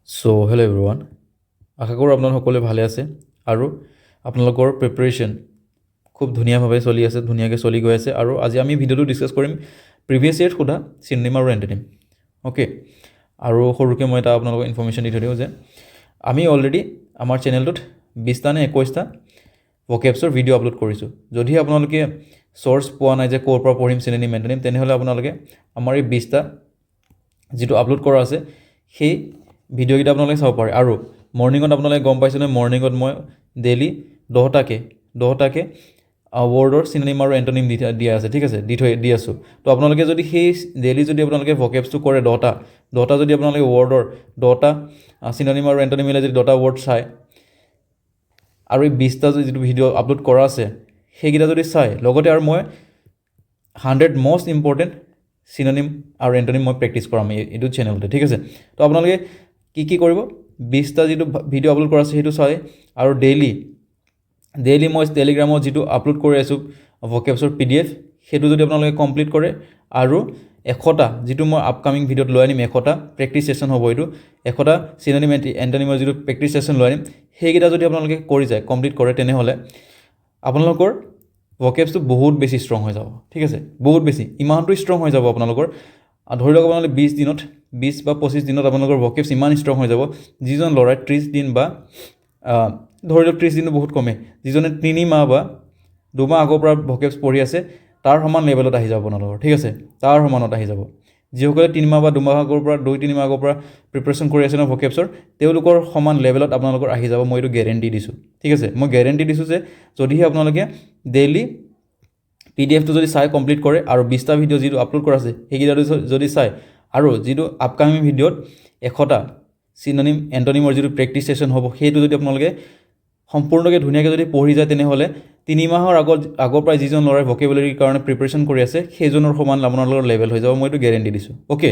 Hello' everyone, আশা কৰোঁ আপোনালোক সকলোৱে ভালে আছে আৰু আপোনালোকৰ প্ৰিপেৰেশ্যন খুব ধুনীয়াভাৱে চলি আছে, ধুনীয়াকৈ চলি গৈ আছে। আৰু আজি আমি ভিডিঅ'টো ডিছকাছ কৰিম প্ৰিভিয়াছ ইয়েৰত সোধা চিনোনিম আৰু এণ্টনিম। অ'কে, আৰু সৰুকৈ মই এটা আপোনালোকক ইনফৰ্মেশ্যন দি থৈ দিওঁ যে আমি অলৰেডি আমাৰ চেনেলটোত 20টা নে 21টা ভকেবছৰ ভিডিঅ' আপলোড কৰিছোঁ। যদি আপোনালোকে চ'ৰ্চ পোৱা নাই যে ক'ৰ পৰা পঢ়িম চিনোনিম এণ্টনিম, তেনেহ'লে আপোনালোকে আমাৰ এই 20টা যিটো আপলোড কৰা আছে সেই ভিডিঅ'কেইটা আপোনালোকে চাব পাৰে। আৰু মৰ্ণিঙত আপোনালোকে গম পাইছে নহয়, মৰ্ণিঙত মই ডেইলি 10টাকৈ ৱৰ্ডৰ চিনোনিম আৰু এণ্টনিম দিয়া আছে, ঠিক আছে, দি আছোঁ। তো আপোনালোকে যদি সেই ডেইলি যদি আপোনালোকে ভকেবছটো কৰে 10টা যদি আপোনালোকে ৱৰ্ডৰ 10টা চিনোনিম আৰু এণ্টনিম মিলাই যদি 10টা ৱৰ্ড চায় আৰু এই 20টা যিটো ভিডিঅ' আপলোড কৰা আছে সেইকেইটা যদি চায়, লগতে আৰু মই 100 মষ্ট ইম্পৰ্টেণ্ট চিনোনিম আৰু এণ্টনিম মই প্ৰেক্টিছ কৰাম এইটো চেনেলতে, ঠিক আছে। তো আপোনালোকে কি কৰিব, 20টা যিটো ভিডিঅ' আপলোড কৰা আছে সেইটো চাই, আৰু ডেইলি মই টেলিগ্ৰামত যিটো আপলোড কৰি আছোঁ ভকেবছৰ PDF, সেইটো যদি আপোনালোকে কমপ্লিট কৰে, আৰু 100টা যিটো মই আপকামিং ভিডিঅ'ত লৈ আনিম, 100টা প্ৰেক্টিছ ছেশ্যন হ'ব, এইটো 100টা চিনোনিম এণ্টনিমৰ যিটো প্ৰেক্টিছ ছেশ্যন লৈ আনিম, সেইকেইটা যদি আপোনালোকে কৰি যায়, কমপ্লিট কৰে, তেনেহ'লে আপোনালোকৰ ভকেবছটো বহুত বেছি ষ্ট্ৰং হৈ যাব, ঠিক আছে, বহুত বেছি, ইমানটো ষ্ট্ৰং হৈ যাব আপোনালোকৰ। ধৰি লওক আপোনালোকে 20 বা 25 দিনত আপোনালোকৰ ভকেবছ ইমান ষ্ট্ৰং হৈ যাব, যিজন ল'ৰাই 30 দিন বা ধৰি লওক 30 দিনো বহুত কমে, যিজনে 3 মাহ বা 2 মাহ আগৰ পৰা ভকেবছ পঢ়ি আছে, তাৰ সমান লেভেলত আহি যাব আপোনালোকৰ, ঠিক আছে, তাৰ সমানত আহি যাব। যিসকলে 3 মাহ বা 2 মাহ আগৰ পৰা 2-3 মাহ আগৰ পৰা প্ৰিপাৰেশ্যন কৰি আছে ন ভকেবছৰ, তেওঁলোকৰ সমান লেভেলত আপোনালোকৰ আহি যাব, মই এইটো গেৰেণ্টি দিছোঁ, ঠিক আছে। মই গেৰেণ্টি দিছোঁ যে যদিহে আপোনালোকে ডেইলি PDFটো যদি চাই কমপ্লিট কৰে, আৰু 20টা ভিডিঅ' যিটো আপলোড কৰা আছে সেইকেইটাটো যদি চায়, আৰু যিটো আপকামিং ভিডিঅ'ত 100টা চিনোনিম এণ্টনিমৰ যিটো প্ৰেক্টিছ ছেশ্যন হ'ব, সেইটো যদি আপোনালোকে সম্পূৰ্ণকৈ ধুনীয়াকৈ যদি পঢ়ি যায়, তেনেহ'লে 3 মাহৰ আগৰ পৰাই যিজন ল'ৰাই ভকেবুলাৰীৰ কাৰণে প্ৰিপাৰেশ্যন কৰি আছে, সেইজনৰ সমান আপোনালোকৰ লেভেল হৈ যাব, মই এইটো গেৰেণ্টি দিছোঁ। অ'কে,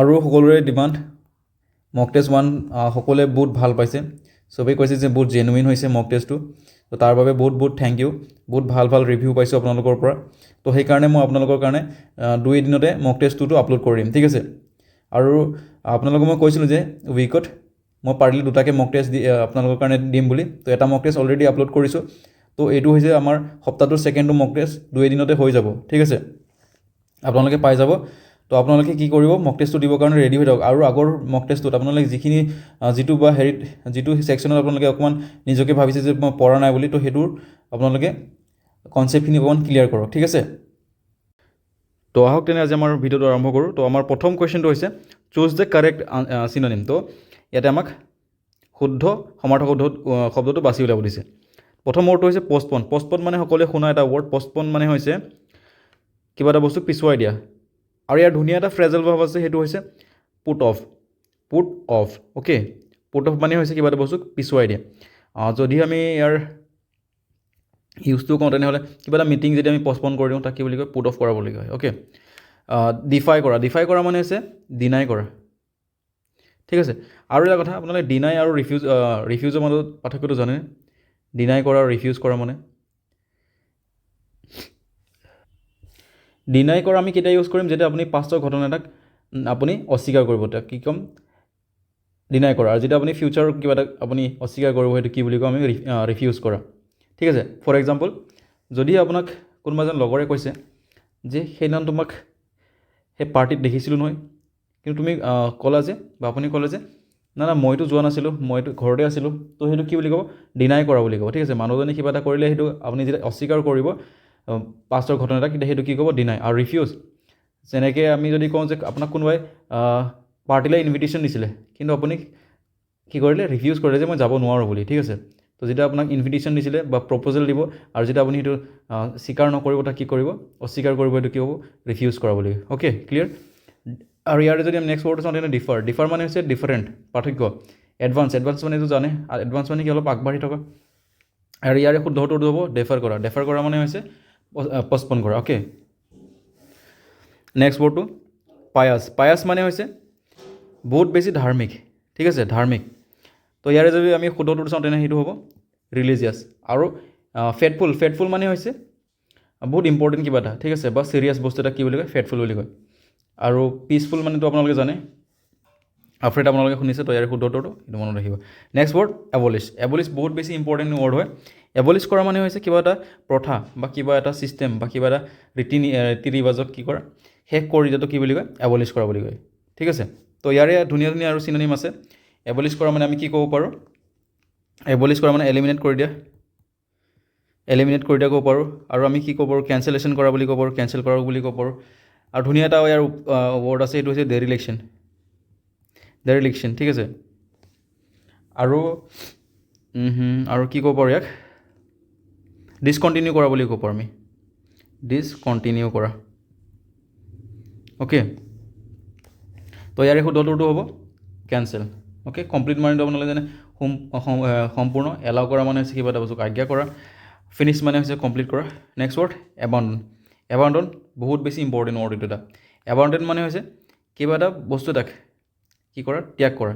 আৰু সকলোৰে ডিমাণ্ড মক টেষ্ট 1 সকলোৱে বহুত ভাল পাইছে, চবেই কৈছে যে বহুত জেনুইন হৈছে মক টেষ্টটো। তো তাৰ বাবে বহুত থেংক ইউ, বহুত ভাল ৰিভিউ পাইছোঁ আপোনালোকৰ পৰা। তো সেইকাৰণে মই আপোনালোকৰ কাৰণে 2 এদিনতে মক টেষ্ট 2টো আপলোড কৰি দিম, ঠিক আছে। আৰু আপোনালোকক মই কৈছিলোঁ যে উইকত মই পাৰিলে 2টাকৈ মক টেষ্ট আপোনালোকৰ কাৰণে দিম বুলি। তো এটা মক টেষ্ট অলৰেডি আপলোড কৰিছোঁ, তো এইটো হৈছে আমাৰ সপ্তাহটোৰ 2টো মক টেষ্ট, 2 এদিনতে হৈ যাব, ঠিক আছে, আপোনালোকে পাই যাব। তো আপোনালোকে কি কৰিব, মক টেষ্টটো দিবৰ কাৰণে ৰেডি হৈ থাকক। আৰু আগৰ মক টেষ্টটোত আপোনালোকে যিটো ছেকশ্যনত আপোনালোকে অকণমান নিজকে ভাবিছে যে মই পৰা নাই বুলি, তো সেইটোৰ আপোনালোকে কনচেপ্টখিনি অকণমান ক্লিয়াৰ কৰক, ঠিক আছে। তো আহক তেনে আজি আমাৰ ভিডিঅ'টো আৰম্ভ কৰোঁ। তো আমাৰ প্ৰথম কুৱেশ্যনটো হৈছে চুজ দ্য কাৰেক্ট চিনোনিম। তো ইয়াতে আমাক শুদ্ধ সমাৰ্থক শব্দটো বাছি উলিয়াব দিছে। প্ৰথম ৱৰ্ডটো হৈছে পষ্টপন মানে সকলোৱে শুনা এটা ৱৰ্ড। পষ্টপন মানে হৈছে কিবা এটা বস্তু পিছুৱাই দিয়া। আৰু ইয়াৰ ধুনীয়া এটা ফ্ৰেজেল ভাৱ আছে, সেইটো হৈছে put off. Okay, put off মানে হৈছে কিবা এটা বস্তু পিছুৱাই দিয়া। যদি আমি ইয়াৰ ইউজটো কওঁ, তেনেহ'লে কিবা এটা মিটিং যদি আমি পষ্টপন কৰি দিওঁ, তাক কি বুলি কয়, পুট অফ কৰা বুলি কয়। অ'কে, ডিফাই কৰা মানে হৈছে ডিনাই কৰা, ঠিক আছে। আৰু এটা কথা, আপোনালোকে ডিনাই আৰু ৰিফিউজৰ মাজত পাৰ্থক্যটো জানে? ডিনাই কৰা আৰু ৰিফিউজ কৰা মানে, ডিনাই কৰা আমি কেতিয়া ইউজ কৰিম, যেতিয়া আপুনি পাষ্টৰ ঘটনা এটাক আপুনি অস্বীকাৰ কৰিব, তাক কি ক'ম, ডিনাই কৰা। আৰু যেতিয়া আপুনি ফিউচাৰৰ কিবা এটা আপুনি অস্বীকাৰ কৰিব, সেইটো কি বুলি কওঁ আমি, ৰিফিউজ কৰা, ঠিক আছে। ফৰ এক্সাম্পল, যদি আপোনাক কোনোবা এজন লগৰে কৈছে যে সেইদিনা তোমাক সেই পাৰ্টিত দেখিছিলোঁ নহয়, কিন্তু তুমি ক'লা যে, বা আপুনি ক'লে যে না মইতো যোৱা নাছিলোঁ, মইতো ঘৰতে আছিলোঁ, তো সেইটো কি বুলি ক'ব, ডিনাই কৰা বুলি ক'ব, ঠিক আছে। মানুহজনে কিবা এটা কৰিলে, সেইটো আপুনি যেতিয়া অস্বীকাৰ কৰিব পাষ্টৰ ঘটনা এটা, তেতিয়া সেইটো কি ক'ব, ডিনাই। আৰু ৰিফিউজ, যেনেকৈ আমি যদি কওঁ যে আপোনাক কোনোবাই পাৰ্টিলৈ ইনভিটেশ্যন দিছিলে, কিন্তু আপুনি কি কৰিলে, ৰিফিউজ কৰিলে যে মই যাব নোৱাৰোঁ বুলি, ঠিক আছে। তো যেতিয়া আপোনাক ইনভিটেশ্যন দিছিলে বা প্ৰপ'জেল দিব, আৰু যেতিয়া আপুনি সেইটো স্বীকাৰ নকৰিব, তাক কি কৰিব, অস্বীকাৰ কৰিব, সেইটো কি হ'ব, ৰিফিউজ কৰা বুলি। Okay, clear. আৰু ইয়াৰে যদি আমি নেক্সট ৱৰ্ডটো চাওঁ, তেনে ডিফাৰ মানে হৈছে ডিফাৰেণ্ট, পাৰ্থক্য। এডভান্স মানে এইটো জানে, এডভান্স মানে কি, অলপ আগবাঢ়ি থকা। আৰু ইয়াৰে শুদ্ধ উত্তৰটো হ'ব ডেফাৰ কৰা মানে হৈছে পষ্টপন কৰা। অ'কে, নেক্সট ৱৰ্ডটো পায়াছ মানে হৈছে বহুত বেছি ধাৰ্মিক, ঠিক আছে, ধাৰ্মিক। তো ইয়াৰে যদি আমি শুদ্ধ উত্তৰটো চাওঁ, তেনে সেইটো হ'ব ৰিলিজিয়াছ। আৰু ফেটফুল মানে হৈছে বহুত ইম্পৰ্টেণ্ট কিবা এটা, ঠিক আছে, বা ছিৰিয়াছ বস্তু এটা কি বুলি কয়, ফেটফুল বুলি কয়। আৰু পিচফুল মানেতো আপোনালোকে জানে, আফ্ৰেড আপোনালোকে শুনিছে, তো ইয়াৰ শুদ্ধটো এইটো মনত ৰাখিব। Next word এবলিছ। এবলিছ বহুত বেছি ইম্পৰ্টেণ্ট ৱৰ্ড হয়। এবলিছ কৰা মানে হৈছে কিবা এটা প্ৰথা বা কিবা এটা ছিষ্টেম বা কিবা এটা ৰীতি ৰিৱাজক কি কৰা, শেষ কৰি দিয়াটো কি বুলি কয়, এবলিছ কৰা বুলি কয়। ঠিক আছে, তো ইয়াৰে ধুনীয়া ধুনীয়া আৰু চিননিম আছে। এবলিছ কৰা মানে আমি কি ক'ব পাৰোঁ, এবলিছ কৰা মানে এলিমিনেট কৰি দিয়া, এলিমিনেট কৰি দিয়া ক'ব পাৰোঁ। আৰু আমি কি ক'ব পাৰোঁ, কেঞ্চেলেশ্যন কৰা বুলি ক'ব পাৰোঁ, কেঞ্চেল কৰা বুলি ক'ব পাৰোঁ। আৰু ধুনীয়া এটা ইয়াৰ ৱৰ্ড আছে, সেইটো হৈছে ডেৰিলেকশ্যন, ডেৰিলেকশ্যন। ঠিক আছে, আৰু আৰু কি ক'ব পাৰোঁ ইয়াক, ডিছকণ্টিনিউ কৰা বুলি ক'ব পাৰোঁ আমি, ডিছকণ্টিনিউ কৰা। অ'কে, তো ইয়াৰে শুদ্ধটোতো হ'ব কেঞ্চেল। অ'কে, কমপ্লিট মানেতো আপোনালোকে যেনে সম্পূৰ্ণ, এলাউ কৰা মানে হৈছে কিবা এটা বস্তুক আজ্ঞা কৰা, ফিনিছ মানে হৈছে কমপ্লিট কৰা। Next word এবাণ্ডন। এবাণ্ডন বহুত বেছি ইম্পৰ্টেণ্ট ৱৰ্ড এইটো এটা। এবাণ্ডন মানে হৈছে কিবা এটা বস্তু এটাক কি কৰা, ত্যাগ কৰা।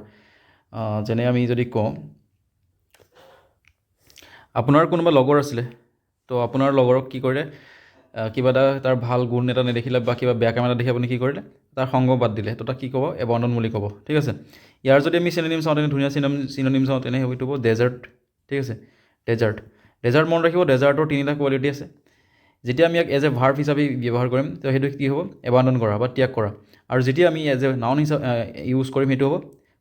যেনে আমি যদি কওঁ, আপোনাৰ কোনোবা লগৰ আছিলে, তো আপোনাৰ লগৰক কি কৰিলে, কিবা এটা তাৰ ভাল গুণ এটা নেদেখিলে বা কিবা বেয়া কাম এটা দেখি আপুনি কি কৰিলে, তাৰ সংগ বাদ দিলে, তো তাক কি ক'ব, এবাণ্ডন বুলি ক'ব। ঠিক আছে, ইয়াৰ যদি আমি চিননিম চাওঁ, তেনে ধুনীয়া চিননিম চাওঁ, তেনে সেইটো হ'ব ডেজাৰ্ট। ঠিক আছে, ডেজাৰ্ট। ডেজাৰ্ট মনত ৰাখিব, ডেজাৰ্টৰ তিনিটা কোৱালিটি আছে। যেতিয়া আমি ইয়াক এজ এ ভাৰ্ব হিচাপে ব্যৱহাৰ কৰিম, তো সেইটো কি হ'ব, এবাণ্ডন কৰা বা ত্যাগ কৰা। আৰু যেতিয়া আমি এজ এ নাউন হিচাপে ইউজ কৰিম, সেইটো হ'ব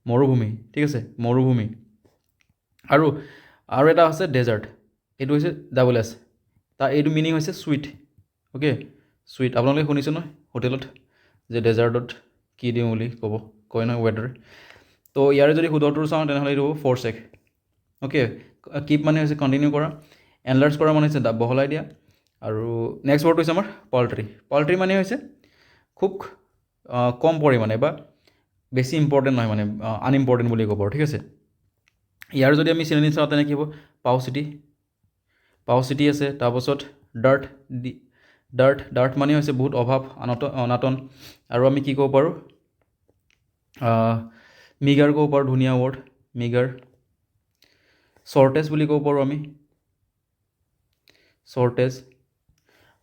মৰুভূমি। ঠিক আছে, মৰুভূমি। আৰু এটা আছে ডেজাৰ্ট, এইটো হৈছে ডাবল এছ, তাৰ এইটো মিনিং হৈছে চুইট। Okay, sweet. আপোনালোকে শুনিছে নহয় হোটেলত যে ডেজাৰ্টত কি দিওঁ বুলি কয় নহয় ৱেটাৰ। তো ইয়াৰে যদি শুদ্ধটো চাওঁ, তেনেহ'লে এইটো হ'ব ফ'ৰছেক। অ'কে, কিপ মানে হৈছে কণ্টিনিউ কৰা, এনলাৰ্জ কৰা মানে হৈছে বহলাই দিয়া। আৰু নেক্সট ৱৰ্ডটো হৈছে আমাৰ পল্ট্ৰি। পল্ট্ৰি মানে হৈছে খুব কম পৰিমাণে বা বেছি ইম্পৰ্টেণ্ট নহয়, মানে আনইম্পৰ্টেণ্ট বুলি ক'ব পাৰোঁ। ঠিক আছে, ইয়াৰ যদি আমি চিননিম চাওঁ, তেনে কি হ'ব, পাউচিটি। পাউচিটি আছে। তাৰপাছত ডাৰ্ট, ডাৰ্ট মানে হৈছে বহুত অভাৱ, অনাটন। আৰু আমি কি ক'ব পাৰোঁ, মিগাৰ ক'ব পাৰোঁ, ধুনীয়া ৱৰ্ড মিগাৰ। শ্বৰ্টেজ বুলি ক'ব পাৰোঁ আমি, শ্বৰ্টেজ।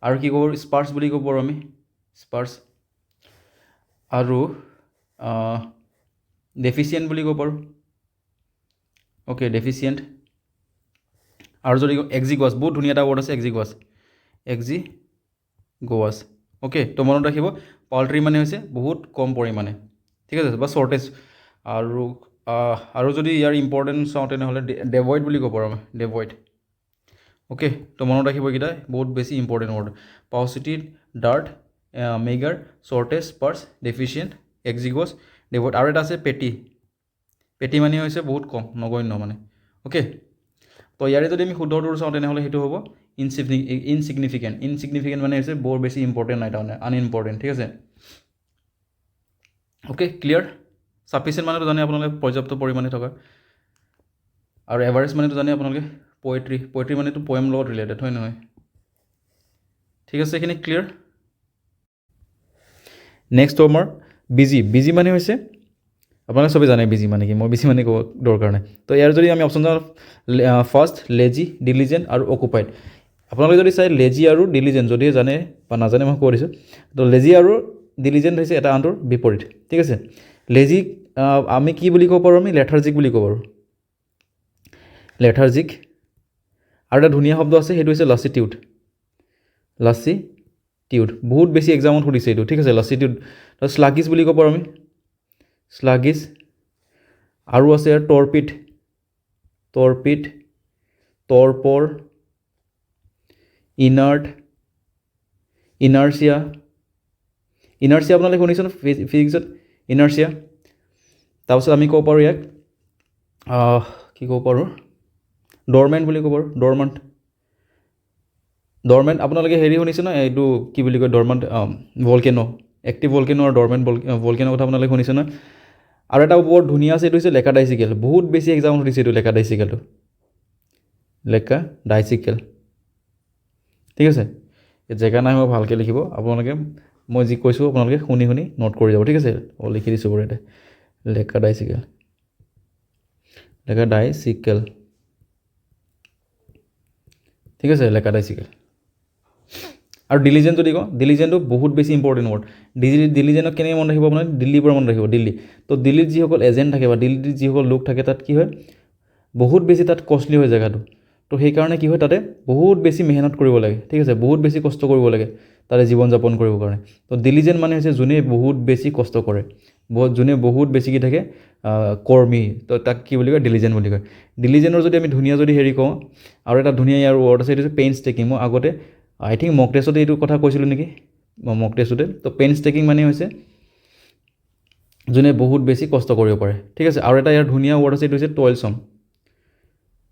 আৰু কি ক'ব পাৰোঁ, স্পাৰ্ছ বুলি ক'ব পাৰোঁ আমি, স্পাৰ্ছ। আৰু ডেফিচিয়েণ্ট বুলি ক'ব পাৰোঁ। অ'কে, ডেফিচিয়েণ্ট। আৰু যদি এক্সিগোৱাছ, বহুত ধুনীয়া এটা ৱৰ্ড আছে এক্সিগোৱাছ, এক্সিগোৱাছ। অ'কে, তো মনত ৰাখিব, পল্ট্ৰি মানে হৈছে বহুত কম পৰিমাণে। ঠিক আছে, বা শ্বৰ্টেজ। আৰু যদি ইয়াৰ ইম্পৰ্টেণ্ট চাওঁ, তেনেহ'লে ডেভইড বুলি ক'ব পাৰোঁ আমি, ডেভইড। অ'কে, তো মনত ৰাখিব এইকেইটা বহুত বেছি important word, paucity, dearth, meagre, shortage, sparse, deficient, exiguous, devoid. আৰু এটা আছে পেটি। পেটি মানে হৈছে বহুত কম, নগণ্য মানে। অ'কে, তো ইয়াৰে যদি আমি শুদ্ধটো চাওঁ, তেনেহ'লে সেইটো হ'ব ইনচিগনিফিকেণ্ট। ইনচিগনিফিকেণ্ট মানে হৈছে বৰ বেছি ইম্পৰ্টেণ্ট নাই, তাৰমানে আনইম্পৰ্টেণ্ট। ঠিক আছে, অ'কে, ক্লিয়াৰ। ছাফিচিয়েণ্ট মানেতো জানে আপোনালোকে পৰ্যাপ্ত পৰিমাণে থকা। আৰু এভাৰেজ মানেতো জানে আপোনালোকে পয়েট্ৰি। পয়েট্ৰি মানেতো পয়েম লগত ৰিলেটেড, হয় নহয়? ঠিক আছে, এইখিনি ক্লিয়াৰ। নেক্সট আমাৰ বিজি। বিজি মানে হৈছে, আপোনালোকে চবেই জানে বিজি মানে কি, মই বেছি মানে ক'ব দৰকাৰ নাই। তো ইয়াৰ যদি আমি অপশ্যন চাওঁ, ফাৰ্ষ্ট লেজি, ডিলিজেণ্ট আৰু অকুপাইড। আপোনালোকে যদি চাই লেজি আৰু ডিলিজেণ্ট, যদিহে জানে বা নাজানে মই কৈ দিছোঁ, তো লেজি আৰু ডিলিজেণ্ট হৈছে এটা আনটোৰ বিপৰীত। ঠিক আছে, লেজিক আমি কি বুলি ক'ব পাৰোঁ, আমি লেথাৰ্জিক বুলি ক'ব পাৰোঁ, লেথাৰ্জিক। আৰু এটা ধুনীয়া শব্দ আছে, সেইটো হৈছে লাছিটিউড। লাছিটিউড বহুত বেছি এক্সামত সুধিছে এইটো। ঠিক আছে, লাছিটিউড। তো শ্লাগিছ বুলি ক'ব পাৰোঁ আমি, শ্লাগিছ। আৰু আছে টৰ্পিড, টৰ্পিড, টৰ্পৰ, ইনাৰ্ট, ইনাৰ্চিয়া। ইনাৰ্চিয়া আপোনালোকে শুনিছে ন ফিজিক্সত, ইনাৰ্চিয়া। তাৰপাছত আমি ক'ব পাৰোঁ ইয়াক, কি ক'ব পাৰোঁ, ডৰমেণ্ট বুলি ক'ব পাৰোঁ, ডৰমেণ্ট। ডৰমেণ্ট আপোনালোকে হেৰি শুনিছে ন, এইটো কি বুলি কয়, ডৰমেণ্ট ভলকেনো, এক্টিভ ভলকেনো আৰু ডৰমেণ্ট ভলকেনৰ কথা আপোনালোকে শুনিছে ন। আৰু এটা বৰ ধুনীয়া আছে, এইটো হৈছে লেকাডাইচিকেল। বহুত বেছি এক্সামত সুধিছে এইটো লেকাডাইচিকেলটো, লেকাডাইচিকেল। ঠিক আছে, জেগা নাই, মই ভালকৈ লিখিব আপোনালোকে, মই যি কৈছোঁ আপোনালোকে শুনি শুনি নোট কৰি যাব। ঠিক আছে, মই লিখি দিছোঁ বাৰু ইয়াতে, লেকাডাইচিকেল, লেকাডাইচিকেল। ঠিক আছে, লেকাডাইচিকেল। আৰু ডিলিজেণ্ট যদি কওঁ, ডিলিজেণ্টটো বহুত বেছি ইম্পৰ্টেণ্ট ৱৰ্ড। ডিলিজেণ্টক কেনেকৈ মনত ৰাখিব আপোনাৰ, দিল্লীৰ পৰা মনত ৰাখিব, দিল্লী। তো দিল্লীত যিসকল এজেণ্ট থাকে বা দিল্লীত যিসকল লোক থাকে, তাত কি হয়, বহুত বেছি তাত কষ্টলি হয় জেগাটো। তো সেইকাৰণে কি হয়, তাতে বহুত বেছি মেহনত কৰিব লাগে, ঠিক আছে, বহুত বেছি কষ্ট কৰিব লাগে তাতে জীৱন যাপন কৰিবৰ কাৰণে। তো ডিলিজেণ্ট মানে হৈছে যোনে বহুত বেছি কষ্ট কৰে, যোনে বহুত বেছি কি থাকে, কৰ্মী, তো তাক কি বুলি কয়, ডিলিজেণ্ট বুলি কয়। ডিলিজেণ্টৰ যদি আমি ধুনীয়া যদি হেৰি কওঁ, আৰু এটা ধুনীয়া ইয়াৰ ৱৰ্ড আছে, এইটো হৈছে পেইনছ টেকিং। মই আগতে আই থিংক মক টেষ্টতে এইটো কথা কৈছিলোঁ নেকি, মক টেষ্টতে। তো পেইনছ টেকিং মানে হৈছে যোনে বহুত বেছি কষ্ট কৰিব পাৰে, ঠিক আছে। আৰু এটা ইয়াৰ ধুনীয়া ৱৰ্ড আছে, এইটো হৈছে টইলছম।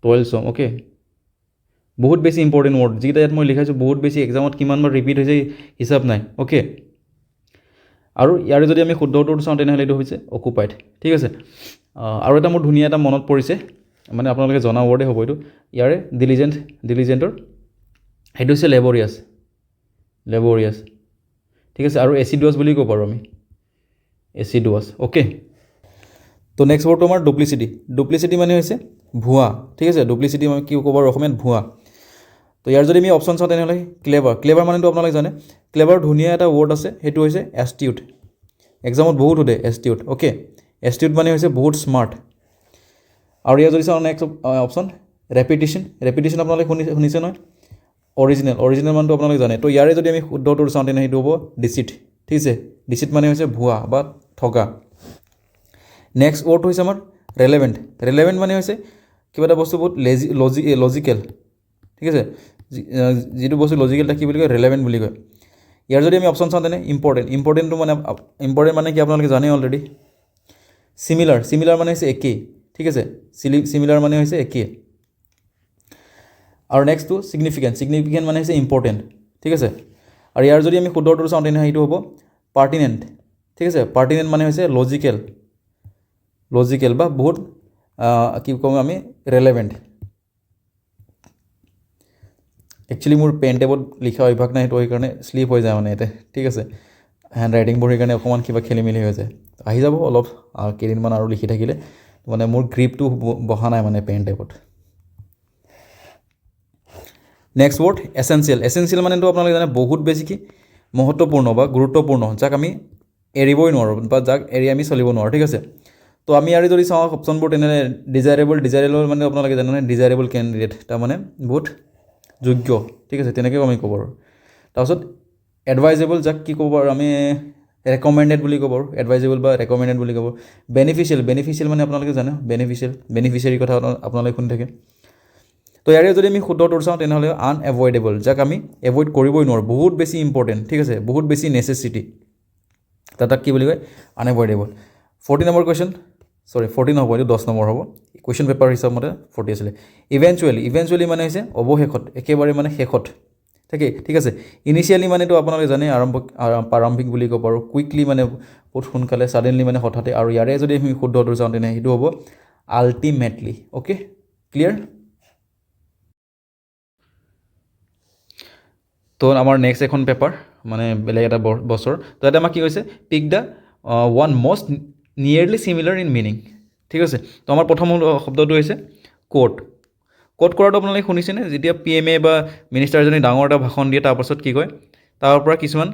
টইলছম, অ'কে, বহুত বেছি ইম্পৰ্টেণ্ট ৱৰ্ড, যিকেইটা ইয়াত মই লিখাইছোঁ বহুত বেছি, এক্সামত কিমানবাৰ ৰিপিট হৈছে হিচাপ নাই, অ'কে। আৰু ইয়াৰে যদি আমি শুদ্ধ উত্তৰটো চাওঁ, তেনেহ'লে এইটো হৈছে অকুপাইড, ঠিক আছে। আৰু এটা মোৰ ধুনীয়া এটা মনত পৰিছে, মানে আপোনালোকে জনা ৱৰ্ডেই হ'ব এইটো, ইয়াৰে ডিলিজেণ্টৰ সেইটো হৈছে লেবৰিয়াছ, লেবৰিয়াছ, ঠিক আছে। আৰু এচিডুৱাছ বুলি ক'ব পাৰোঁ আমি, এচিডুৱাছ, অ'কে। তো নেক্সট ৱৰ্ডটো আমাৰ ডুপ্লিচিটি। ডুপ্লিচিটি মানে হৈছে ভুৱা, ঠিক আছে। ডুপ্লিচিটি মানে কি ক'ব পাৰোঁ অসমীয়াত, ভুৱা। তো ইয়াৰ যদি আমি অপশ্যন চাওঁ, তেনেহ'লে ক্লেভাৰ। ক্লেভাৰ মানেতো আপোনালোকে জানে, ক্লেভাৰ ধুনীয়া এটা ৱৰ্ড আছে, সেইটো হৈছে এষ্টিউট। এক্সামত বহুত সোধে এষ্টিউট, অ'কে। এষ্টিউট মানে হৈছে বহুত স্মাৰ্ট। আৰু ইয়াৰ যদি চাওঁ নেক্সট অপশ্যন ৰেপিটিশ্যন। ৰেপিটিশ্যন আপোনালোকে শুনিছে নহয়, অৰিজিনেল মানটো আপোনালোকে জানে। তো ইয়াৰে যদি আমি শুদ্ধ উত্তৰ চাওঁ, তেনেহ'লে সেইটো হ'ব ডিচিট, ঠিক আছে। ডিচিট মানে হৈছে ভুৱা বা ঠগা। নেক্সট ৱৰ্ডটো হৈছে আমাৰ ৰেলেভেণ্ট। ৰেলেভেণ্ট মানে হৈছে কিবা এটা বস্তু বহুত লজিকেল, ঠিক আছে। যিটো বস্তু লজিকেল তাক কি বুলি কয়, ৰেলেভেণ্ট বুলি কয়। ইয়াৰ যদি আমি অপশ্যন চাওঁ, তেনে ইম্পৰ্টেণ্টটো মানে ইম্পৰ্টেণ্ট মানে কি আপোনালোকে জানে অলৰেডি। চিমিলাৰ মানে হৈছে একেই, ঠিক আছে। চিমিলাৰ মানে হৈছে একেই। আৰু নেক্সটটো ছিগনিফিকেণ্ট মানে হৈছে ইম্পৰ্টেণ্ট, ঠিক আছে। আৰু ইয়াৰ যদি আমি শুদ্ধ উত্তৰটো চাওঁ, তেনেহ'লে সেইটো হ'ব পাৰ্টিনেণ্ট, ঠিক আছে। পাৰ্টিনেণ্ট মানে হৈছে লজিকেল বা বহুত কি কওঁ আমি, ৰেলেভেণ্ট। একচুৱেলি মোৰ পেন টেবত লিখা অভ্যাস নাই, সেইটো সেইকাৰণে শ্লিপ হৈ যায় মানে ইয়াতে, ঠিক আছে। হেণ্ড ৰাইটিংবোৰ সেইকাৰণে অকণমান কিবা খেলি মেলি হৈ যায়, আহি যাব অলপ কেইদিনমান আৰু লিখি থাকিলে, মানে মোৰ গ্ৰিপটো বহা নাই মানে পেন টেবত। Next word essential. এছেঞ্চিয়েল মানেতো আপোনালোকে জানে বহুত বেছি কি মহত্বপূৰ্ণ বা গুৰুত্বপূৰ্ণ, যাক আমি এৰিবই নোৱাৰোঁ বা যাক এৰি আমি চলিব নোৱাৰোঁ, ঠিক আছে। তো আমি আৰু যদি চাওঁ অপশ্যনবোৰ, তেনেহ'লে ডিজাইৰেবল মানে আপোনালোকে জানে ডিজাইৰেবল কেণ্ডিডেট, তাৰমানে বহুত যোগ্য, ঠিক আছে, তেনেকৈও আমি ক'ব পাৰোঁ। তাৰপিছত এডভাইজেবল, যাক কি ক'ব পাৰোঁ আমি, ৰেকমেণ্ডেড বুলি ক'ব পাৰোঁ, এডভাইজেবল বা ৰেকমেণ্ডেড বুলি ক'ব। বেনিফিচিয়েল মানে আপোনালোকে জানে, বেনিফিচিয়াৰীৰ কথা আপোনালোকে শুনি থাকে। তো ইয়াৰে যদি আমি শুদ্ধ উত্তৰ চাওঁ, তেনেহ'লে আনএভইডেবল, যাক আমি এভইড কৰিবই নোৱাৰোঁ, বহুত বেছি ইম্পৰ্টেণ্ট, ঠিক আছে, বহুত বেছি নেচেচিটি, তাক কি বুলি কয়, আনএভইডেবল। 40 নম্বৰ কুৱেশ্যন, 40 নহ'ব, এইটো 10 নম্বৰ হ'ব, কুৱেশ্যন পেপাৰ হিচাপ মতে 40 আছিলে। ইভেঞ্চুৱেলি মানে হৈছে অৱশেষত, একেবাৰে মানে শেষত, ঠিক আছে। ইনিচিয়েলি মানেতো আপোনালোকে জানে প্ৰাৰম্ভিক বুলি ক'ব পাৰোঁ। কুইকলি মানে বহুত সোনকালে, ছাডেনলি মানে হঠাতে। আৰু ইয়াৰে যদি আমি শুদ্ধ উত্তৰ চাওঁ, তেনেহ'লে সেইটো হ'ব আল্টিমেটলি, অ'কে, ক্লিয়াৰ। তো আমাৰ নেক্সট এখন পেপাৰ, মানে বেলেগ এটা বছৰ, তো ইয়াতে আমাক কি কৈছে, pick the one most nearly similar in meaning, ঠিক আছে। তো আমাৰ প্ৰথম শব্দটো হৈছে কোট কৰাটো আপোনালোকে শুনিছেনে, যেতিয়া PM বা মিনিষ্টাৰ এজনে ডাঙৰ এটা ভাষণ দিয়ে, তাৰপাছত কি কয়, তাৰ পৰা কিছুমান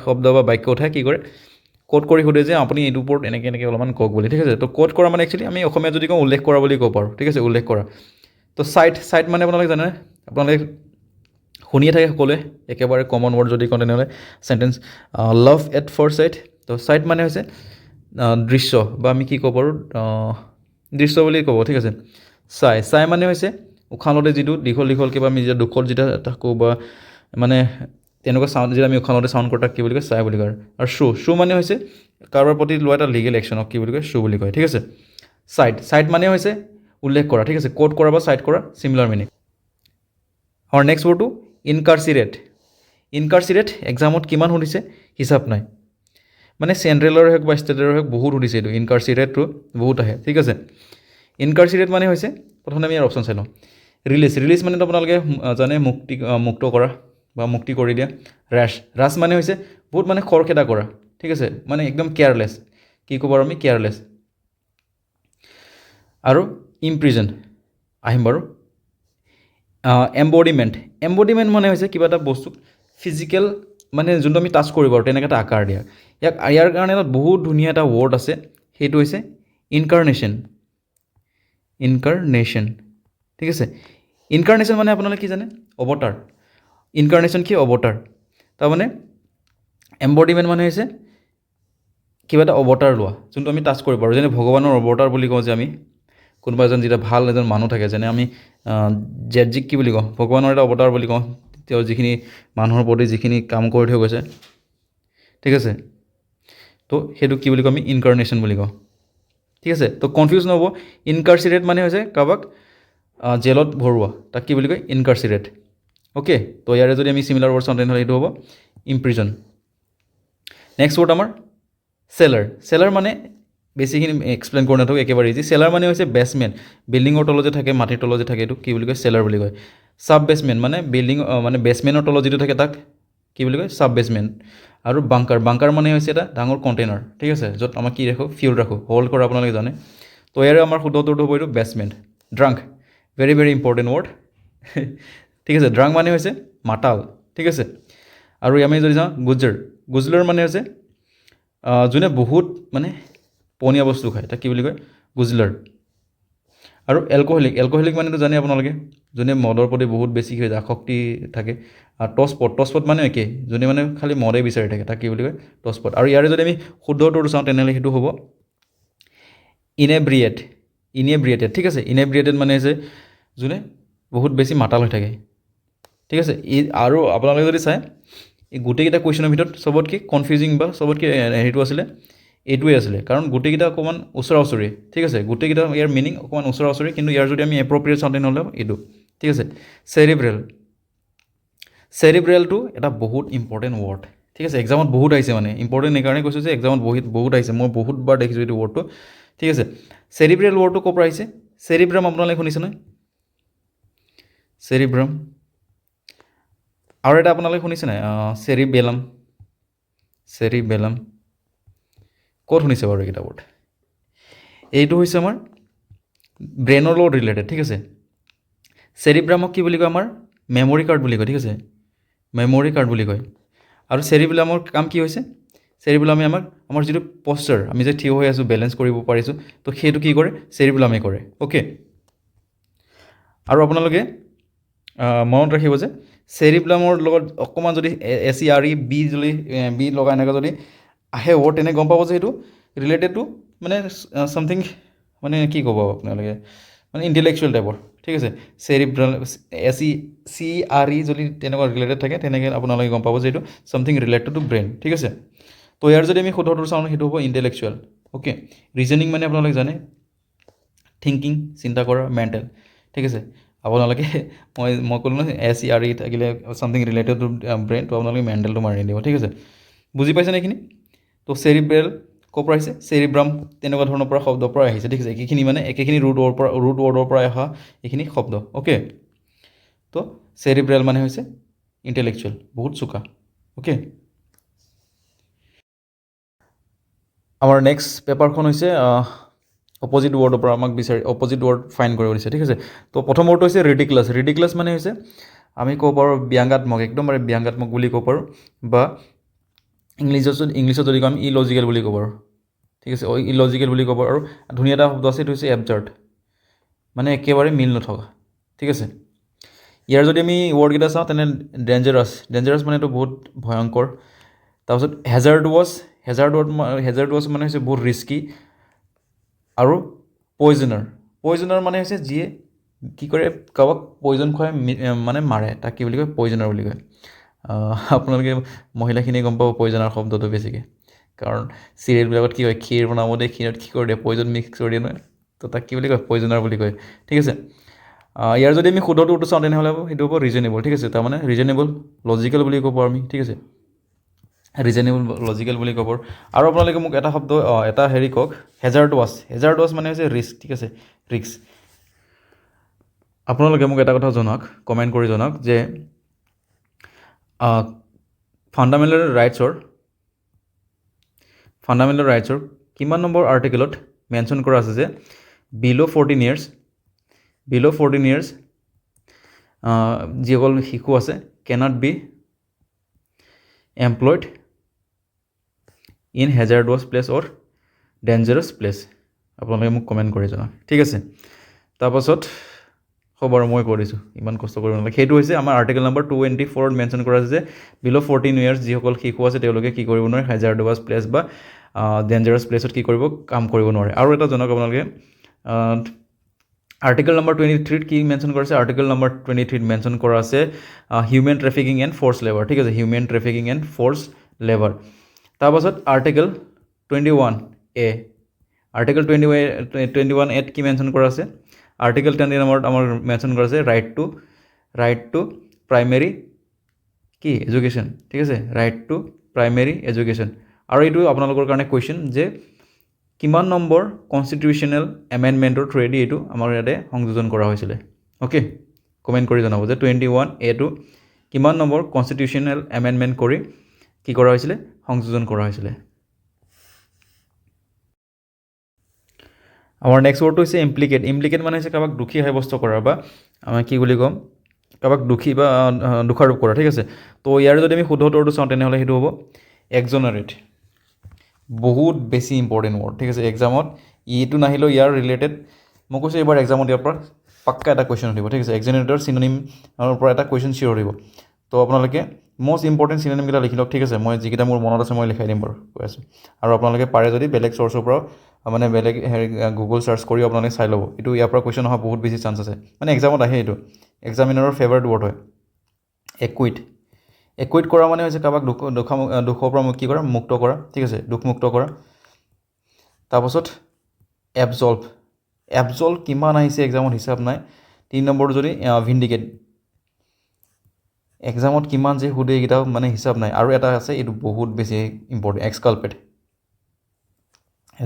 শব্দ বা বাক্য উঠাই কি কৰে, কোট কৰি সোধে যে আপুনি এইটোৰ ওপৰত এনেকৈ অলপমান কওক বুলি, ঠিক আছে। তো কোট কৰা মানে একচুৱেলি আমি অসমীয়াত যদি কওঁ, উল্লেখ কৰা বুলি ক'ব পাৰোঁ, ঠিক আছে, উল্লেখ কৰা। তো চাইট মানে আপোনালোকে জানে, আপোনালোকে শুনিয়ে থাকে সকলোৱে, একেবাৰে কমন ৱৰ্ড যদি কওঁ, তেনেহ'লে sentence love at first sight. তো চাইট মানে হৈছে দৃশ্য, বা আমি কি ক'ব পাৰোঁ, দৃশ্য বুলি ক'ব, ঠিক আছে। চাই মানে হৈছে উশাহ লওঁতে যিটো দীঘল কিবা আমি যেতিয়া দুখত যেতিয়া থাকোঁ, বা মানে তেনেকুৱা চাউণ্ড যেতিয়া আমি উশাহ লওঁতে চাউণ্ড কৰোঁ, তাক কি বুলি কয়, চাই বুলি কয়। আৰু শ্বু মানে হৈছে কাৰোবাৰ প্ৰতি লোৱা এটা লিগেল একশ্যনক কি বুলি কয়, শ্বু বুলি কয়, ঠিক আছে। চাইট মানে হৈছে উল্লেখ কৰা, ঠিক আছে, কোট কৰা বা চাইট কৰা, চিমিলাৰ মিনিং। আৰু নেক্সট ৱৰ্ডটো ইনকাৰচিৰেট এক্সামত কিমান সুধিছে হিচাপ নাই, মানে চেণ্ট্ৰেলৰ হওক বা ষ্টেটৰ হওক বহুত সুধিছে, এইটো ইনকাৰচিৰেটটো বহুত আহে, ঠিক আছে। ইনকাৰচিৰেট মানে হৈছে, প্ৰথমে আমি ইয়াৰ অপশ্যন চাই লওঁ। ৰিলিজ মানেতো আপোনালোকে জানে মুক্ত কৰা বা মুক্তি কৰি দিয়া। ৰাছ মানে হৈছে বহুত মানে খৰখেদা কৰা, ঠিক আছে, মানে একদম কেয়াৰলেছ, কি ক'ব পাৰোঁ আমি, কেয়াৰলেছ। আৰু ইমপ্ৰিজন আহিম বাৰু। এম্বডিমেণ্ট মানে হৈছে কিবা এটা বস্তু ফিজিকেল মানে যোনটো আমি টাচ কৰিব পাৰোঁ তেনেকৈ এটা আকাৰ দিয়া ইয়াৰ কাৰণে এটা বহুত ধুনীয়া এটা ৱৰ্ড আছে সেইটো হৈছে ইনকাৰ্নেশ্যন ঠিক আছে ইনকাৰ্নেশ্যন মানে আপোনালোকে কি জানে অৱতাৰ ইনকাৰ্নেশ্যন কি অৱতাৰ তাৰমানে এম্বডিমেণ্ট মানে হৈছে কিবা এটা অৱতাৰ লোৱা যোনটো আমি টাচ কৰিব পাৰোঁ যেনে ভগৱানৰ অৱতাৰ বুলি কওঁ যে আমি কোনোবা এজন যেতিয়া ভাল এজন মানুহ থাকে যেনে আমি জেডজিক কি বুলি কওঁ ভগৱানৰ এটা অৱতাৰ বুলি কওঁ তেওঁ যিখিনি মানুহৰ প্ৰতি যিখিনি কাম কৰি থৈ গৈছে ঠিক আছে তো সেইটো কি বুলি কওঁ আমি ইনকাৰ্নেশ্যন বুলি কওঁ ঠিক আছে তো কনফিউজ নহ'ব ইনকাৰ্চিৰেট মানে হৈছে কাৰোবাক জেলত ভৰোৱা তাক কি বুলি কয় ইনকাৰ্চিৰেট অ'কে তো ইয়াৰে যদি আমি চিমিলাৰ ৱৰ্ড চাওঁ তেনেহ'লে সেইটো হ'ব ইমপ্ৰিজন নেক্সট ৱৰ্ড আমাৰ চেলাৰ মানে বেছিখিনি এক্সপ্লেইন কৰি নাথাকোঁ একেবাৰে ইজি চেলাৰ মানে হৈছে বেছমেণ্ট বিল্ডিঙৰ তলত যে থাকে মাটিৰ তলত যে থাকে এইটো কি বুলি কয় চেলাৰ বুলি কয় চাব বেছমেণ্ট মানে বিল্ডিং মানে বেছমেণ্টৰ তলত যিটো থাকে তাক কি বুলি কয় চাব বেছমেণ্ট আৰু বাংকাৰ মানে হৈছে এটা ডাঙৰ কণ্টেইনাৰ ঠিক আছে য'ত আমাক কি ৰাখোঁ ফিউল ৰাখোঁ হোল্ড কৰা আপোনালোকে জানে তো ইয়াৰে আমাৰ শুদ্ধ উত্তৰটো হ'ব এইটো basement drunk very very important word ঠিক আছে ড্ৰাংক মানে হৈছে মাতাল ঠিক আছে আৰু আমি যদি যাওঁ গুজলাৰ মানে হৈছে যোনে বহুত মানে পনীয়া বস্তু খায় তাক কি বুলি কয় গুজলাৰ আৰু এলকহলিক মানেতো জানে আপোনালোকে যোনে মদৰ প্ৰতি বহুত বেছি হৈ যায় আসক্তি থাকে আৰু টচপট মানে একেই যোনে মানে খালি মদেই বিচাৰি থাকে তাক কি বুলি কয় টচপট আৰু ইয়াৰে যদি আমি শুদ্ধ উত্তৰটো চাওঁ তেনেহ'লে সেইটো হ'ব ইনেব্ৰিয়েটেড ঠিক আছে ইনেব্ৰিয়েটেড মানে হৈছে যোনে বহুত বেছি মাতাল হৈ থাকে ঠিক আছে আৰু আপোনালোকে যদি চায় এই গোটেইকেইটা কুৱেশ্যনৰ ভিতৰত চবতকৈ কনফিউজিং বা চবতকৈ হেৰিটো আছিলে এইটোৱে আছিলে কাৰণ গোটেইকেইটা অকণমান ওচৰা ওচৰি ঠিক আছে গোটেইকেইটা ইয়াৰ মিনিং অকণমান ওচৰা ওচৰি কিন্তু ইয়াৰ যদি আমি এপ্ৰপ্ৰিয়েট চাওঁ তেনেহ'লে এইটো ঠিক আছে চেৰিব্ৰেলটো এটা বহুত ইম্পৰ্টেণ্ট ৱৰ্ড ঠিক আছে এক্সামত বহুত আহিছে মানে ইম্পৰ্টেণ্ট এইকাৰণে কৈছোঁ যে এক্সামত বহুত আহিছে মই বহুতবাৰ দেখিছোঁ এইটো ৱৰ্ডটো ঠিক আছে চেৰিব্ৰেল ৱৰ্ডটো ক'ৰ পৰা আহিছে চেৰিব্ৰাম আপোনালোকে শুনিছে নহয় চেৰিব্ৰাম আৰু এটা আপোনালোকে শুনিছে নাই চেৰিবেলাম ক'ত শুনিছে বাৰু এইকেইটা ৱৰ্ড এইটো হৈছে আমাৰ ব্ৰেইনৰ লগত ৰিলেটেড ঠিক আছে চেৰিব্ৰামক কি বুলি কয় আমাৰ মেমৰি কাৰ্ড বুলি কয় ঠিক আছে মেমৰি কাৰ্ড বুলি কয় আৰু চেৰিবেলামৰ কাম কি হৈছে চেৰিবেলামে আমাৰ যিটো পষ্টাৰ আমি যে থিয় হৈ আছোঁ বেলেঞ্চ কৰিব পাৰিছোঁ তো সেইটো কি কৰে চেৰিবেলামে কৰে অ'কে আৰু আপোনালোকে মনত ৰাখিব যে চেৰিবেলামৰ লগত অকণমান যদি SERE বি লগা এনেকৈ যদি আহে ৱৰ্ড তেনে গম পাব যে সেইটো ৰিলেটেড টু মানে ছামথিং মানে কি ক'ব আপোনালোকে মানে ইণ্টেলেকচুৱেল টাইপৰ ঠিক আছে চেৰিব্ৰেল SERE যদি তেনেকুৱা ৰিলেটেড থাকে তেনেকৈ আপোনালোকে গম পাব যে এইটো ছামথিং ৰিলেটেড টু ব্ৰেইন ঠিক আছে তো ইয়াৰ যদি আমি শুদ্ধটো চাওঁ সেইটো হ'ব ইণ্টেলেকচুৱেল অ'কে ৰিজনিং মানে আপোনালোকে জানে থিংকিং চিন্তা কৰা মেণ্টেল ঠিক আছে আপোনালোকে মই ক'লোঁ নহয় SERE থাকিলে ছামথিং ৰিলেটেড টু ব্ৰেইন তো আপোনালোকে মেণ্টেলটো মাৰি দিব ঠিক আছে বুজি পাইছেনে এইখিনি তো চেৰিব্ৰেল ক'ৰ পৰা আহিছে চেৰিব্ৰাম তেনেকুৱা ধৰণৰ পৰা শব্দৰ পৰা আহিছে ঠিক আছে একেখিনি মানে একেখিনি ৰুট ৱৰ্ডৰ পৰা অহা এইখিনি শব্দ অ'কে তো চেৰিব্ৰেল মানে হৈছে ইণ্টেলেকচুৱেল বহুত চোকা অ'কে আমাৰ নেক্সট পেপাৰখন হৈছে অপজিট ৱৰ্ডৰ পৰা আমাক অপজিট ৱৰ্ড ফাইন কৰিব দিছে ঠিক আছে তো প্ৰথম ৱৰ্ডটো হৈছে ৰিডিকুলাছ মানে হৈছে আমি ক'ব পাৰোঁ ব্যংগাত্মক একদমবাৰে ব্যংগাত্মক বুলি ক'ব পাৰোঁ বা ইংলিছত যদি কওঁ আমি ইলজিকেল বুলি ক'ব পাৰোঁ ঠিক আছে ইলজিকেল বুলি ক'ব আৰু ধুনীয়া এটা শব্দ আছে সেইটো হৈছে এবজাৰ্ড মানে একেবাৰে মিল নথকা ঠিক আছে ইয়াৰ যদি আমি ৱৰ্ডকেইটা চাওঁ তেনে ডেঞ্জাৰাছ মানেতো বহুত ভয়ংকৰ তাৰপিছত হেজাৰ্ডৱাছ মানে হৈছে বহুত ৰিস্কি আৰু পয়জনাৰ মানে হৈছে যিয়ে কি কৰে কাৰোবাক পয়জন খুৱাই মানে মাৰে তাক কি বুলি কয় পয়জনাৰ বুলি কয় আপোনালোকে মহিলাখিনিয়ে গম পাব পয়জনাৰ শব্দটো বেছিকৈ কাৰণ চিৰিয়েলবিলাকত কি হয় ক্ষীৰ বনাব দিয়ে ক্ষীৰত কি কৰি দিয়ে পয়জন মিক্স কৰি দিয়ে নহয় তো তাক কি বুলি কয় পয়জনাৰ বুলি কয় ঠিক আছে ইয়াৰ যদি আমি শুদ্ধটো চাওঁ তেনেহ'লে সেইটো হ'ব ৰিজনেবল ঠিক আছে তাৰমানে ৰিজনেবল লজিকেল বুলি ক'ব আমি ঠিক আছে লজিকেল বুলি ক'ব আৰু আপোনালোকে মোক এটা শব্দ এটা হেৰি কওক হেজাৰ্ডৱাছ মানে হৈছে ৰিস্ক ঠিক আছে ৰিস্ক আপোনালোকে মোক এটা কথা জনাওক কমেণ্ট কৰি জনাওক যে ফাণ্ডামেণ্টেল ৰাইটছৰ কিমান নম্বৰ আৰ্টিকেলত মেনশ্যন কৰা আছে যে বিল' 14 ইয়াৰ্ছ যিসকল শিশু আছে cannot be employed in hazardous place or dangerous place আপোনালোকে মোক কমেণ্ট কৰি জনাওক ঠিক আছে তাৰপাছত হ'ব আৰু মই কৈ দিছোঁ ইমান কষ্ট কৰিব নালাগে সেইটো হৈছে আমাৰ আৰ্টিকেল নম্বৰ 224ত মেনশ্যন কৰা আছে যে বিল' 14 ইয়াৰ্ছ যিসকল শিশু আছে তেওঁলোকে কি কৰিব নোৱাৰে হেজাৰ্ডাছ প্লেচ বা ডেঞ্জাৰাছ প্লেচত কি কৰিব কাম কৰিব নোৱাৰে আৰু এটা জনাওক আপোনালোকে আৰ্টিকেল নম্বৰ 23ত কি মেনশ্যন কৰা আছে আৰ্টিকেল নম্বৰ 23ত মেনশ্যন কৰা আছে human trafficking and force labour ঠিক আছে human trafficking and force labour তাৰপাছত আৰ্টিকেল 21A আৰ্টিকেল 21A কি মেনশ্যন কৰা আছে আৰ্টিকেল 10 নম্বৰত আমাৰ মেনশ্যন কৰা আছে ৰাইট টু প্ৰাইমেৰী কি এডুকেশ্যন ঠিক আছে ৰাইট টু প্ৰাইমেৰী এডুকেশ্যন আৰু এইটো আপোনালোকৰ কাৰণে কুৱেশ্যন যে কিমান নম্বৰ কনষ্টিটিউশ্যনেল এমেণ্ডমেণ্টৰ থ্ৰুৱেদি এইটো আমাৰ ইয়াতে সংযোজন কৰা হৈছিলে অ'কে কমেণ্ট কৰি জনাব যে 21A কিমান নম্বৰ কনষ্টিটিউশ্যনেল এমেণ্ডমেণ্ট কৰি কি কৰা হৈছিলে সংযোজন কৰা হৈছিলে আমাৰ নেক্সট ৱৰ্ডটো হৈছে ইমপ্লিকেট মানে হৈছে কাৰোবাক দোষী সাব্যস্ত কৰা বা আমাৰ কি বুলি ক'ম কাৰোবাক দোষী বা দোষাৰোপ কৰা ঠিক আছে তো ইয়াৰ যদি আমি শুদ্ধ উত্তৰটো চাওঁ তেনেহ'লে সেইটো হ'ব এক্সঅনাৰেট বহুত বেছি ইম্পৰ্টেণ্ট ৱৰ্ড ঠিক আছে এক্সামত এইটো নাহিলেও ইয়াৰ ৰিলেটেড মই কৈছোঁ এইবাৰ এক্সামত ইয়াৰ পৰা পাক্কা এটা কুৱেশ্যন আহিব ঠিক আছে এক্সঅনাৰেটৰ চিনোনিমৰ পৰা এটা কুৱেশ্যন চিয়'ৰ আহিব তো আপোনালোকে মষ্ট ইম্পৰ্টেণ্ট চিনোনিমকেইটা লিখি লওক ঠিক আছে মই যিকেইটা মোৰ মনত আছে মই লিখাই দিম বাৰু কৈ আছোঁ আৰু আপোনালোকে পাৰে যদি বেলেগ চ'ৰ্চৰ পৰাও মানে বেলেগ গুগল চাৰ্চ কৰি আপোনালোকে চাই ল'ব এইটো ইয়াৰ পৰা কুৱেশ্যন অহা বহুত বেছি চান্স আছে মানে এক্সামত আহে এইটো এক্সামিনাৰৰ ফেভাৰেট ৱৰ্ড হয় একুইট কৰা মানে হৈছে কাৰোবাক দুখৰ পৰা কি কৰা মুক্ত কৰা ঠিক আছে দুখমুক্ত কৰা তাৰপাছত এবজল্ভ কিমান আহিছে এক্সামত হিচাপ নাই 3 নম্বৰটো যদি ভিণ্ডিকেট এক্সামত কিমান যে সুধে এইকেইটাও মানে হিচাপ নাই আৰু এটা আছে এইটো বহুত বেছি ইম্পৰ্টেণ্ট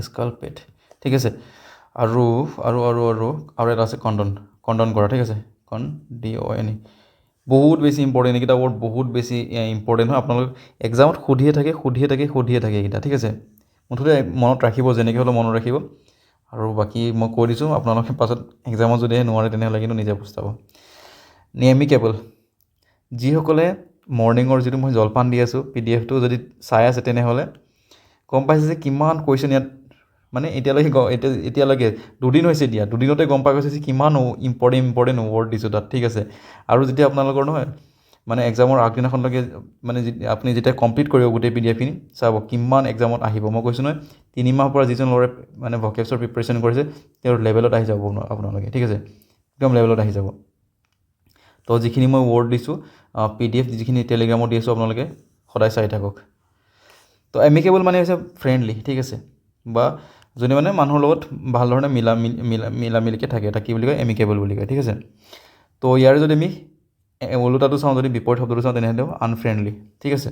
এক্সকালপেট ঠিক আছে আৰু এটা আছে কণ্ডন কৰা ঠিক আছে DON বহুত বেছি ইম্পৰ্টেণ্ট এইকেইটা ৱৰ্ড বহুত বেছি ইম্পৰ্টেণ্ট হয় আপোনালোক এক্সামত সুধিয়ে থাকে এইকেইটা ঠিক আছে মুঠতে মনত ৰাখিব যেনেকৈ হ'লেও মনত ৰাখিব আৰু বাকী মই কৈ দিছোঁ আপোনালোকে পাছত এক্সামত যদি নোৱাৰে তেনেহ'লে কিন্তু নিজে পস্তাব এমিকেবল যিসকলে মৰ্ণিঙৰ যিটো মই জলপান দি আছোঁ PDF-টো যদি চাই আছে তেনেহ'লে গম পাইছে যে কিমান কুৱেশ্যন ইয়াত মানে এতিয়ালৈকে দুদিন হৈছে দিয়া দুদিনতে গম পাই গৈছে যে কিমান ইম্পৰ্টেণ্ট ৱৰ্ড দিছোঁ তাত ঠিক আছে আৰু যেতিয়া আপোনালোকৰ নহয় মানে এক্সামৰ আগদিনাখনলৈকে মানে আপুনি যেতিয়া কমপ্লিট কৰিব গোটেই PDF-খিনি চাব কিমান এক্সামত আহিব মই কৈছোঁ নহয় 3 মাহৰ পৰা যিজন ল'ৰাই মানে ভকেবছৰ প্ৰিপাৰেশ্যন কৰিছে তেওঁৰ লেভেলত আহি যাব আপোনালোকে ঠিক আছে একদম লেভেলত আহি যাব তো যিখিনি মই ৱৰ্ড দিছোঁ PDF যিখিনি টেলিগ্ৰামত দি আছোঁ আপোনালোকে সদায় চাই থাকক তো এমিকেবল মানে হৈছে ফ্ৰেণ্ডলি ঠিক আছে বা যোনে মানে মানুহৰ লগত ভাল ধৰণে মিলামিলিকৈ থাকে এটা কি বুলি কয় এমিকেবল বুলি কয় ঠিক আছে তো ইয়াৰ যদি আমি ওলোটাটো চাওঁ যদি বিপৰীত শব্দটো চাওঁ তেনেহ'লে আনফ্ৰেণ্ডলি ঠিক আছে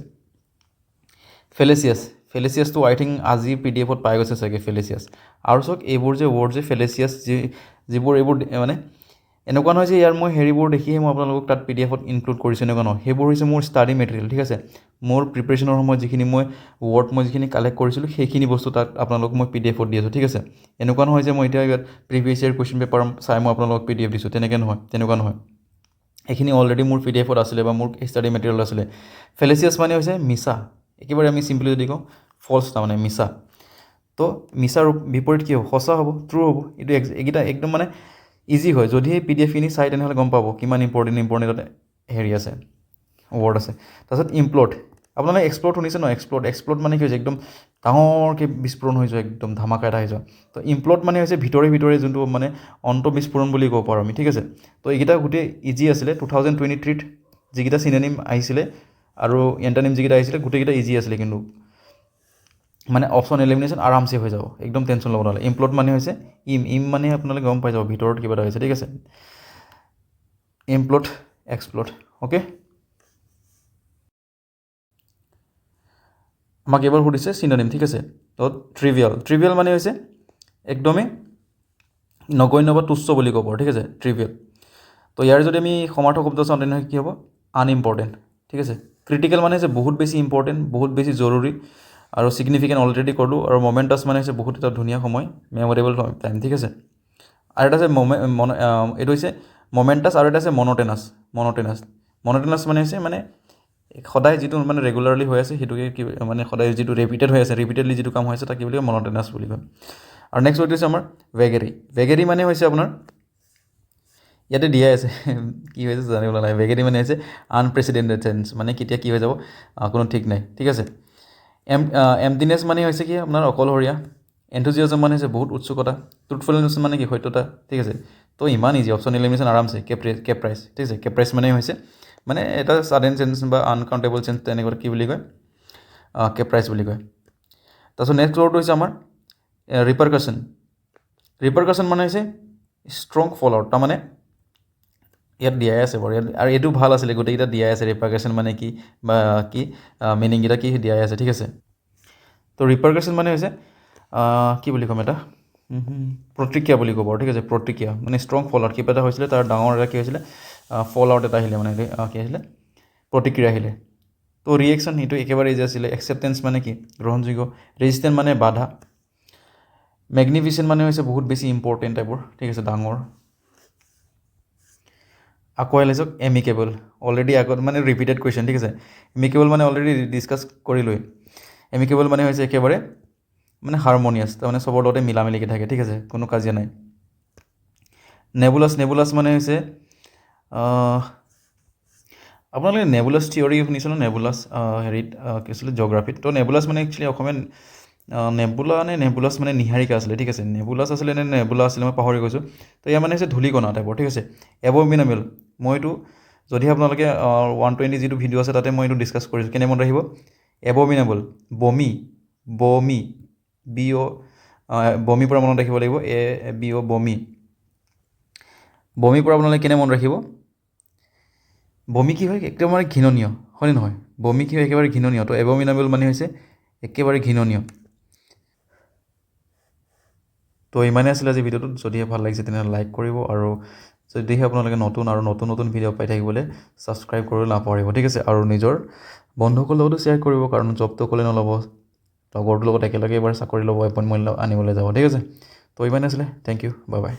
ফেলেচিয়াছটো আই থিংক আজি PDF-ত পাই গৈছে চাগে ফেলেচিয়াছ আৰু চাওক এইবোৰ যে ৱৰ্ড যে ফেলেচিয়াছ যিবোৰ এইবোৰ মানে এনেকুৱা নহয় যে ইয়াৰ মই হেৰিবোৰ দেখিহে মই আপোনালোকক তাত PDF-ত ইনক্লুড কৰিছোঁ এনেকুৱা নহয় সেইবোৰ হৈছে মোৰ ষ্টাডি মেটেৰিয়েল ঠিক আছে মোৰ প্ৰিপাৰেশ্যনৰ সময়ত যিখিনি মই যিখিনি কালেক্ট কৰিছিলোঁ সেইখিনি বস্তু তাত আপোনালোকক মই PDF-ত দি আছোঁ ঠিক আছে এনেকুৱা নহয় যে মই এতিয়া ইয়াত প্ৰিভিয়াছ ইয়েৰ কুৱেশ্যন পেপাৰ চাই মই আপোনালোকক PDF দিছোঁ তেনেকুৱা নহয় এইখিনি অলৰেডি মোৰ PDF-ত আছিলে বা মোৰ ষ্টাডি মেটেৰিয়েল আছিলে ফেলেচিয়াছ মানে হৈছে মিছা একেবাৰে আমি চিম্পলি যদি কওঁ ফল্ছ তাৰমানে মিছা তো মিছাৰ বিপৰীত কি হ'ব সঁচা হ'ব ট্ৰু হ'ব এইটো এইকেইটা একদম মানে ইজি হয় যদি এই PDF-খিনি চাই তেনেহ'লে গম পাব কিমান ইম্পৰ্টেণ্ট তাতে হেৰি আছে ৱৰ্ড আছে তাৰপিছত ইমপ্ল'ড আপোনালোকে এক্সপ্ল'ড শুনিছে ন এক্সপ্ল'ড মানে কি হৈছে একদম ডাঙৰকৈ বিস্ফোৰণ হৈ যোৱা একদম ধামাকা এটা হৈ যোৱা তো ইমপ্ল'ড মানে হৈছে ভিতৰে যোনটো মানে অন্তঃবিস্ফোৰণ বুলি ক'ব পাৰোঁ আমি ঠিক আছে তো এইকেইটা গোটেই ইজি আছিলে 2023ত যিকেইটা চিনোনিম আহিছিলে আৰু এণ্টনিম যিকেইটা আহিছিলে গোটেইকেইটা ইজি আছিলে কিন্তু মানে অপশ্যন এলিমিনেশ্যন আৰামছে হৈ যাব একদম টেনশ্যন ল'ব নালাগে ইমপ্ল'ড মানে হৈছে ইম মানে আপোনালোকে গম পাই যাব ভিতৰত কিবা এটা হৈছে ঠিক আছে ইমপ্ল'ড এক্সপ্ল'ড অ'কে আমাক এবাৰ সুধিছে চিনোনিম ঠিক আছে তো ট্ৰিভিয়েল মানে হৈছে একদমেই নগণ্য বা তুচ্ছ বুলি ক'ব ঠিক আছে ট্ৰিভিয়েল তো ইয়াৰ যদি আমি সমাৰ্থক শব্দ চাওঁ তেনেহ'লে কি হ'ব আনইম্পৰ্টেণ্ট ঠিক আছে ক্ৰিটিকেল মানে হৈছে বহুত বেছি ইম্পৰ্টেণ্ট বহুত বেছি জৰুৰী আৰু ছিগনিফিকেণ্ট অলৰেডি ক'লোঁ আৰু মমেণ্টাছ মানে হৈছে বহুত এটা ধুনীয়া সময় মেম'ৰেবল টাইম ঠিক আছে আৰু এটা আছে এইটো হৈছে মমেণ্টাছ আৰু এটা আছে মনোটেনাছ মানে হৈছে মানে সদায় যিটো মানে ৰেগুলাৰলি হৈ আছে সেইটোকে কি মানে সদায় যিটো ৰিপিটেড হৈ আছে ৰিপিটেডলি যিটো কাম হৈ আছে তাক কি বুলি কয় মনোটেনাছ বুলি কয় আৰু নেক্সট ৱৰ্ড হৈছে আমাৰ ভেগেৰী ভেগেৰী মানে হৈছে আপোনাৰ ইয়াতে দিয়াই আছে কি হৈছে জানিব নালাগে ভেগেৰী মানে হৈছে আনপ্ৰেচিডেণ্টেড চেঞ্জ মানে কেতিয়া কি হৈ যাব কোনো ঠিক নাই ঠিক আছে এমটিনেছ মানে হৈছে কি আপোনাৰ অকলশৰীয়া এনথুজিয়াজম মানে হৈছে বহুত উৎসুকতা ট্ৰুথফুলনেছ মানে কি সত্যতা ঠিক আছে তো ইমান ইজি অপশ্যন এলিমিনেশ্যন আৰামছে কেপ্ৰাইজ ঠিক আছে কেপ্ৰাইজ মানে হৈছে মানে এটা ছাডেন চেঞ্জ বা আনকাউণ্টেবল চেঞ্জ তেনেকুৱা কি বুলি কয় কেপ্ৰাইজ বুলি কয় তাৰপিছত নেক্সট ৱৰ্ডটো হৈছে আমাৰ ৰিপাৰকাশ্যন মানে হৈছে ষ্ট্ৰং ফল আউট তাৰমানে ইয়াত দিয়াই আছে বাৰু ইয়াত আৰু এইটো ভাল আছিলে গোটেইকেইটা দিয়াই আছে ৰিপাৰকাশ্যন মানে কি বা কি মিনিংকেইটা কি দিয়াই আছে ঠিক আছে তো ৰিপাৰকাশ্যন মানে হৈছে কি বুলি ক'ম এটা প্ৰতিক্ৰিয়া বুলি ক'ব আৰু ঠিক আছে প্ৰতিক্ৰিয়া মানে ষ্ট্ৰং ফল আউট কিবা এটা হৈছিলে তাৰ ডাঙৰ এটা কি হৈছিলে ফল আউট এটা আহিলে মানে কি আহিলে প্ৰতিক্ৰিয়া আহিলে তো ৰিয়েকশ্যন সেইটো একেবাৰে ইজি আছিলে একচেপ্টেঞ্চ মানে কি গ্ৰহণযোগ্য ৰেজিষ্টেণ্ট মানে বাধা মেগনিফিচেণ্ট মানে হৈছে বহুত বেছি ইম্পৰ্টেণ্ট টাইপৰ ঠিক আছে ডাঙৰ আকৌ আহিলে চাওক এমিকেবল অলৰেডি আগত মানে ৰিপিটেড কুৱেশ্যন ঠিক আছে এমিকেবল মানে অলৰেডি ডিছকাছ কৰিলোৱেই এমিকেবল মানে হৈছে একেবাৰে মানে হাৰমনিয়াছ তাৰমানে চবৰ লগতে মিলা মিলিকৈ থাকে ঠিক আছে কোনো কাজিয়া নাই নেবুলাছ মানে হৈছে আপোনালোকে নেবুলাছ থিয়ৰী শুনিছে ন নেবুলাছ হেৰিত কি আছিলে জিঅ'গ্ৰাফিত তো নেবুলাছ মানে একচুৱেলি অসমীয়াত নেবুলাছ মানে নিহাৰিকা আছিলে ঠিক আছে নেবুলাছ আছিলে নে নেবুলা আছিলে মই পাহৰি গৈছোঁ তো ইয়াৰ মানে হৈছে ধূলিকণা টাইপৰ ঠিক আছে এবমিনেবল মইতো যদি আপোনালোকে 120 যিটো ভিডিঅ' আছে তাতে মই এইটো ডিছকাছ কৰিছোঁ কেনে মনত ৰাখিব এবমিনেবল বমি বমিৰ পৰা মনত ৰাখিব লাগিব বমিৰ পৰা আপোনালোকে কেনে মনত ৰাখিব বমি কি হয় একেবাৰে ঘৃণনীয় হয়নে নহয় বমি কি হয় একেবাৰে ঘৃণনীয় তো এবমিনেবল মানে হৈছে একেবাৰে ঘৃণনীয় তো ইমানেই আছিলে আজি ভিডিঅ'টোত যদিহে ভাল লাগিছে তেনেহ'লে লাইক কৰিব আৰু যদিহে আপোনালোকে নতুন ভিডিঅ' পাই থাকিবলৈ ছাবস্ক্ৰাইব কৰিবলৈ নাপাহৰিব ঠিক আছে আৰু নিজৰ বন্ধুসকলৰ লগতো শ্বেয়াৰ কৰিব কাৰণ জবটো ক'লে নল'ব লগৰটোৰ লগত একেলগে এবাৰ চাকৰি ল'ব এপইণ্টমেণ্ট আনিবলৈ যাব ঠিক আছে তো ইমানেই আছিলে থেংক ইউ বাই বাই